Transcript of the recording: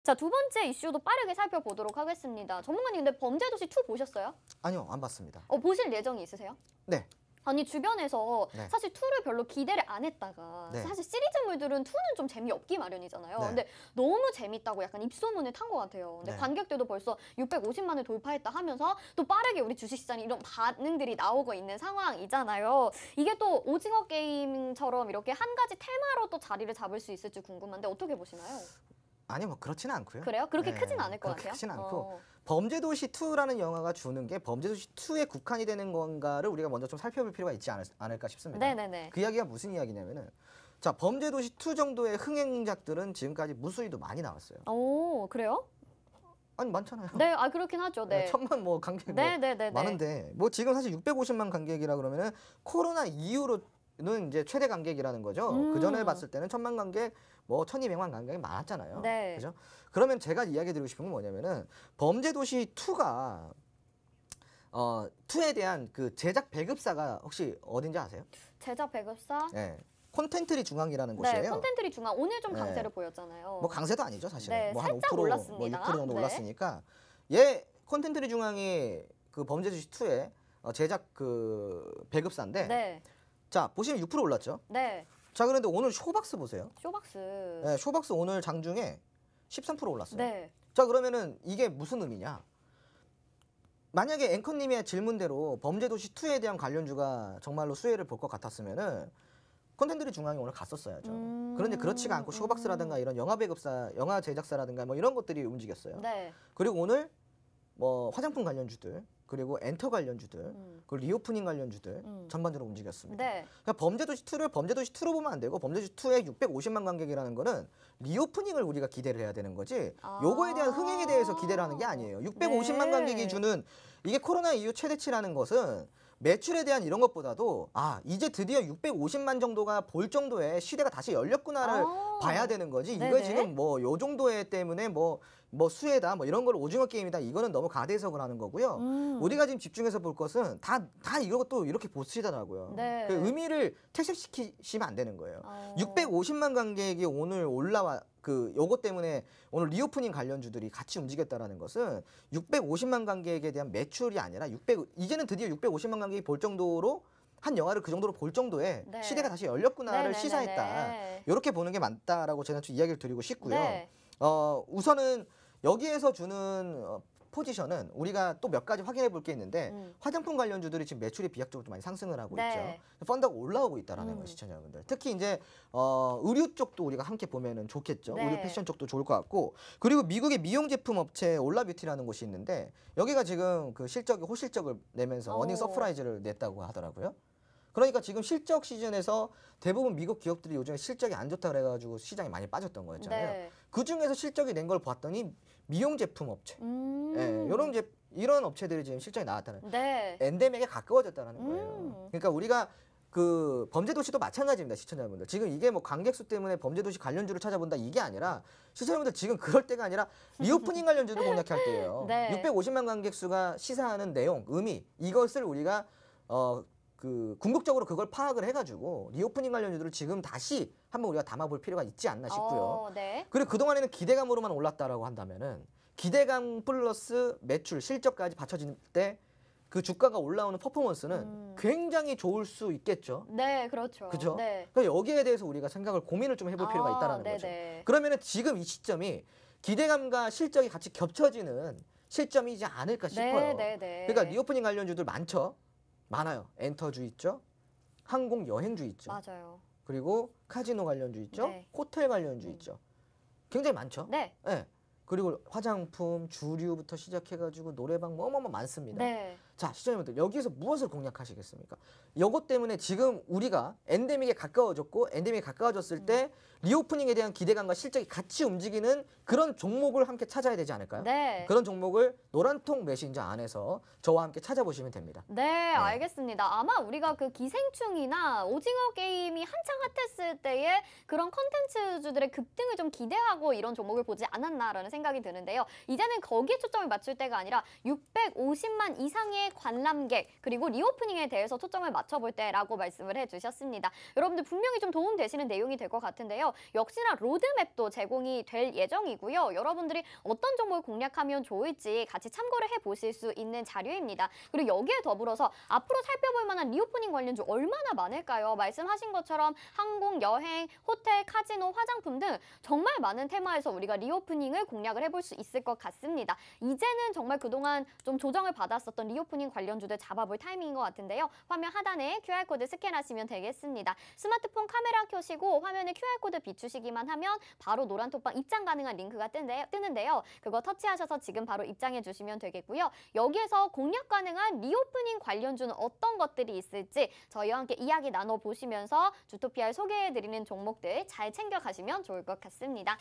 자, 두 번째 이슈도 빠르게 살펴보도록 하겠습니다. 전문가님, 근데 범죄도시 2 보셨어요? 아니요, 안 봤습니다. 보실 예정이 있으세요? 네. 아니, 주변에서 네. 사실 2를 별로 기대를 안 했다가 네. 사실 시리즈물들은 2는 좀 재미없기 마련이잖아요. 네. 근데 너무 재밌다고 약간 입소문을 탄 것 같아요. 근데 네. 관객들도 벌써 650만을 돌파했다 하면서 또 빠르게 우리 주식시장에 이런 반응들이 나오고 있는 상황이잖아요. 이게 또 오징어 게임처럼 이렇게 한 가지 테마로 또 자리를 잡을 수 있을지 궁금한데 어떻게 보시나요? 아니 뭐 그렇지는 않고요. 그래요? 그렇게 네, 크진 않을 것 그렇게 같아요? 크진 않고 범죄도시 2라는 영화가 주는 게 범죄도시 2에 국한이 되는 건가를 우리가 먼저 좀 살펴볼 필요가 있지 않을까 싶습니다. 네네네. 그 이야기가 무슨 이야기냐면은 자, 범죄도시 2 정도의 흥행작들은 지금까지 무수히도 많이 나왔어요. 오, 그래요? 아니 많잖아요. 네, 그렇긴 하죠. 네. 천만 뭐 관객 뭐 네네네네. 많은데 뭐 지금 사실 650만 관객이라 그러면은 코로나 이후로는 이제 최대 관객이라는 거죠. 그 전에 봤을 때는 1000만 관객, 뭐 1200만 관객이 많았잖아요. 네. 그죠? 그러면 제가 이야기 드리고 싶은 건 뭐냐면은 범죄도시 2가 2에 대한 그 제작 배급사가 혹시 어딘지 아세요? 제작 배급사? 네. 콘텐트리 중앙이라는 네, 곳이에요. 콘텐트리 중앙 오늘 좀 네. 강세를 보였잖아요. 뭐 강세도 아니죠, 사실은. 네, 뭐 한 살짝 5%, 올랐습니다. 뭐 6% 정도 네. 올랐으니까 얘 콘텐트리 중앙이 그 범죄도시 2의 제작 그 배급사인데 네. 자, 보시면 6% 올랐죠. 네. 자, 그런데 오늘 쇼박스 보세요. 쇼박스. 네, 쇼박스 오늘 장중에 13% 올랐어요. 네. 자, 그러면은 이게 무슨 의미냐? 만약에 앵커님의 질문대로 범죄도시 2에 대한 관련주가 정말로 수혜를 볼 것 같았으면은 콘텐츠리 중앙이 오늘 갔었어야죠. 그런데 그렇지가 않고 쇼박스라든가 이런 영화 배급사, 영화 제작사라든가 뭐 이런 것들이 움직였어요. 네. 그리고 오늘 뭐 화장품 관련주들, 그리고 엔터 관련주들, 그리고 리오프닝 관련주들 전반적으로 움직였습니다. 네. 그러니까 범죄도시 2를 범죄도시 2로 보면 안 되고 범죄도시 2에 650만 관객이라는 거는 리오프닝을 우리가 기대를 해야 되는 거지 요거에 대한 흥행에 대해서 기대를 하는 게 아니에요. 650만 네. 관객이 주는 이게 코로나 이후 최대치라는 것은 매출에 대한 이런 것보다도 이제 드디어 650만 정도가 볼 정도의 시대가 다시 열렸구나를 봐야 되는 거지. 이거 네네. 지금 뭐 요 정도의 때문에 뭐 수혜다 뭐 이런 걸 오징어 게임이다 이거는 너무 가대해석을 하는 거고요. 우리가 지금 집중해서 볼 것은 다 이것도 이렇게 보시더라고요. 네. 그 의미를 퇴색시키시면 안 되는 거예요. 650만 관객이 오늘 올라와 요것 때문에 오늘 리오프닝 관련주들이 같이 움직였다라는 것은 650만 관객에 대한 매출이 아니라 이제는 드디어 650만 관객이 볼 정도로 한 영화를 그 정도로 볼 정도의 네. 시대가 다시 열렸구나를 네네네네. 시사했다. 이렇게 보는 게 맞다라고 저는 좀 이야기를 드리고 싶고요. 네. 우선은 여기에서 주는 포지션은 우리가 또 몇 가지 확인해 볼 게 있는데 화장품 관련주들이 지금 매출이 비약적으로 좀 많이 상승을 하고 네. 있죠. 펀드가 올라오고 있다라는 거 시청자 여러분들. 특히 이제 의류 쪽도 우리가 함께 보면은 좋겠죠. 네. 의류 패션 쪽도 좋을 것 같고 그리고 미국의 미용 제품 업체 올라뷰티라는 곳이 있는데 여기가 지금 그 실적이 호실적을 내면서 어닝 서프라이즈를 냈다고 하더라고요. 그러니까 지금 실적 시즌에서 대부분 미국 기업들이 요즘에 실적이 안 좋다 그래가지고 시장이 많이 빠졌던 거였잖아요. 네. 그 중에서 실적이 낸 걸 봤더니 미용 제품 업체, 이런 업체들이 지금 실적이 나왔다는, 네. 엔데믹에 가까워졌다는 거예요. 그러니까 우리가 그 범죄도시도 마찬가지입니다, 시청자분들. 지금 이게 뭐 관객 수 때문에 범죄도시 관련주를 찾아본다 이게 아니라 시청자분들 지금 그럴 때가 아니라 리오프닝 관련주를 공략할 때예요. 네. 650만 관객 수가 시사하는 내용, 의미 이것을 우리가 궁극적으로 그걸 파악을 해가지고 리오프닝 관련주들을 지금 다시 한번 우리가 담아볼 필요가 있지 않나 싶고요. 네. 그리고 그동안에는 기대감으로만 올랐다라고 한다면은 기대감 플러스 매출, 실적까지 받쳐질 때 그 주가가 올라오는 퍼포먼스는 굉장히 좋을 수 있겠죠. 네, 그렇죠. 그죠? 네. 그러니까 여기에 대해서 우리가 생각을 고민을 좀 해볼 필요가 있다는 거죠. 그러면은 지금 이 시점이 기대감과 실적이 같이 겹쳐지는 시점이지 않을까 싶어요. 그러니까 리오프닝 관련주들 많아요. 엔터주 있죠. 항공 여행주 있죠. 맞아요. 그리고 카지노 관련주 있죠. 네. 호텔 관련주 있죠. 굉장히 많죠. 네. 네. 그리고 화장품, 주류부터 시작해가지고 노래방 뭐뭐뭐 많습니다. 네. 자, 시청자분들 여기에서 무엇을 공략하시겠습니까? 이것 때문에 지금 우리가 엔데믹에 가까워졌고 엔데믹에 가까워졌을 때 리오프닝에 대한 기대감과 실적이 같이 움직이는 그런 종목을 함께 찾아야 되지 않을까요? 네. 그런 종목을 노란통 메신저 안에서 저와 함께 찾아보시면 됩니다. 네, 알겠습니다. 아마 우리가 그 기생충이나 오징어 게임이 한창 핫했을 때의 그런 컨텐츠주들의 급등을 좀 기대하고 이런 종목을 보지 않았나라는 생각이 드는데요. 이제는 거기에 초점을 맞출 때가 아니라 650만 이상의 하단에 관람객 그리고 리오프닝에 대해서 초점을 맞춰볼 때라고 말씀을 해주셨습니다. 여러분들 분명히 좀 도움 되시는 내용이 될 것 같은데요. 역시나 로드맵도 제공이 될 예정이고요. 여러분들이 어떤 정보를 공략하면 좋을지 같이 참고를 해보실 수 있는 자료입니다. 그리고 여기에 더불어서 앞으로 살펴볼 만한 리오프닝 관련주 얼마나 많을까요? 말씀하신 것처럼 항공, 여행, 호텔, 카지노, 화장품 등 정말 많은 테마에서 우리가 리오프닝을 공략을 해볼 수 있을 것 같습니다. 이제는 정말 그동안 좀 조정을 받았었던 리오프닝 관련주들 잡아볼 타이밍인 것 같은데요. 화면 하단에 QR코드 스캔하시면 되겠습니다. 스마트폰 카메라 켜시고 화면에 QR코드 비추시기만 하면 바로 노란톡방 입장 가능한 링크가 뜨는데요. 그거 터치하셔서 지금 바로 입장해 주시면 되겠고요. 여기에서 공략 가능한 리오프닝 관련주는 어떤 것들이 있을지 저희와 함께 이야기 나눠보시면서 주토피아를 소개해드리는 종목들 잘 챙겨가시면 좋을 것 같습니다.